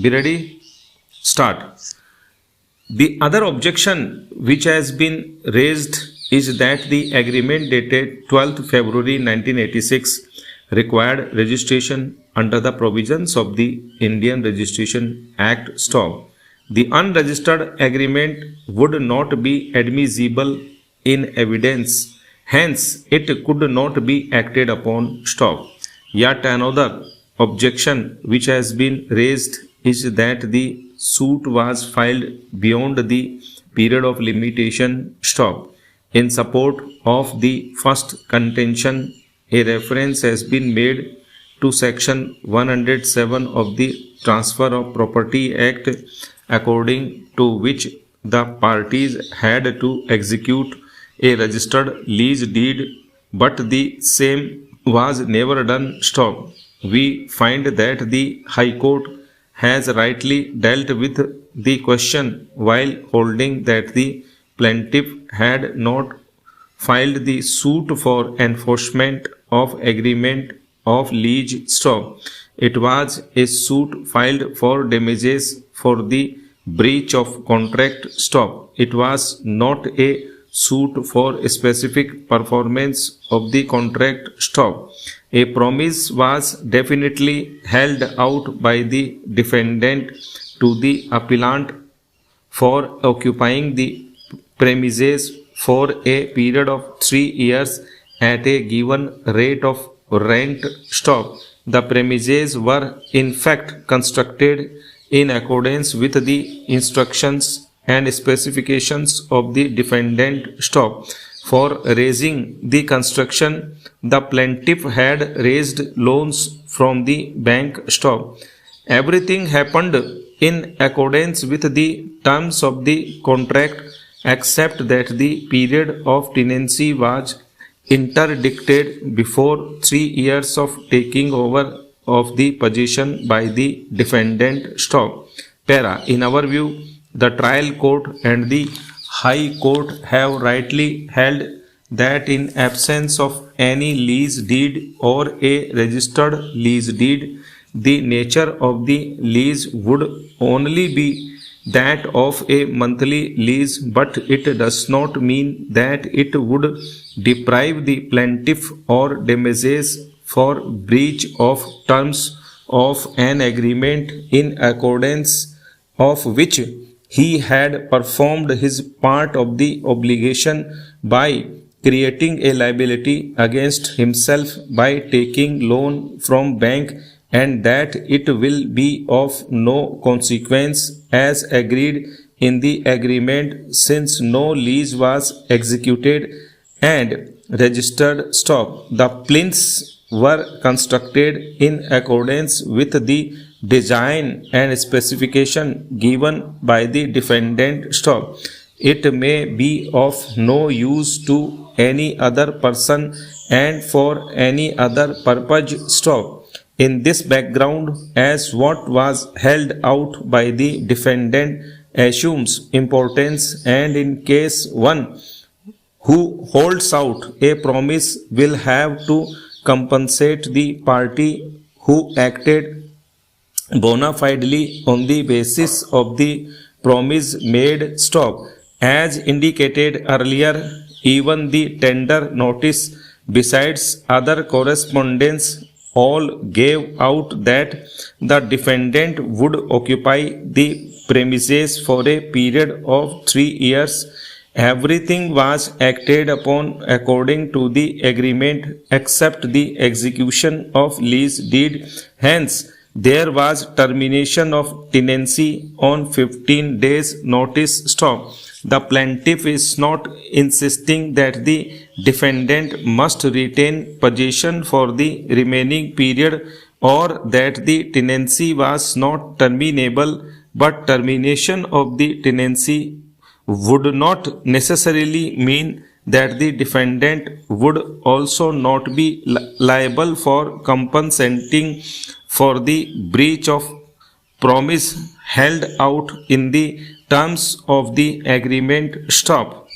Be ready? Start. The other objection which has been raised is that the agreement dated 12th February 1986 required registration under the provisions of the Indian Registration Act (STOP). The unregistered agreement would not be admissible in evidence, hence it could not be acted upon (STOP). Yet another objection which has been raised is that the suit was filed beyond the period of limitation (STOP). In support of the first contention, a reference has been made to Section 107 of the Transfer of Property Act, according to which the parties had to execute a registered lease deed, but the same was never done (STOP). We find that the High Court has rightly dealt with the question while holding that the plaintiff had not filed the suit for enforcement of agreement of lease (STOP). It was a suit filed for damages for the breach of contract (STOP). It was not a suit for specific performance of the contract (STOP). A promise was definitely held out by the defendant to the appellant for occupying the premises for a period of 3 years at a given rate of rent (STOP). The premises were in fact constructed in accordance with the instructions and specifications of the defendant (STOP). For raising the construction, the plaintiff had raised loans from the bank (STOP). Everything happened in accordance with the terms of the contract except that the period of tenancy was interdicted before 3 years of taking over of the possession by the defendant (STOP). Para. In our view, the trial court and the High Court have rightly held that in absence of any lease deed or a registered lease deed, the nature of the lease would only be that of a monthly lease, but it does not mean that it would deprive the plaintiff or damages for breach of terms of an agreement in accordance of which he had performed his part of the obligation by creating a liability against himself by taking loan from bank, and that it will be of no consequence as agreed in the agreement since no lease was executed and registered (STOP). The plinths were constructed in accordance with the design and specification given by the defendant (STOP). It may be of no use to any other person and for any other purpose (STOP). In this background, as what was held out by the defendant assumes importance, and in case one who holds out a promise will have to compensate the party who acted bona fidely on the basis of the promise made (STOP). As indicated earlier, even the tender notice, besides other correspondence, all gave out that the defendant would occupy the premises for a period of 3 years. Everything was acted upon according to the agreement except the execution of lease deed. Hence, there was termination of tenancy on 15 days notice (STOP). The plaintiff is not insisting that the defendant must retain possession for the remaining period or that the tenancy was not terminable, but termination of the tenancy would not necessarily mean that the defendant would also not be liable for compensating for the breach of promise held out in the terms of the agreement (STOP).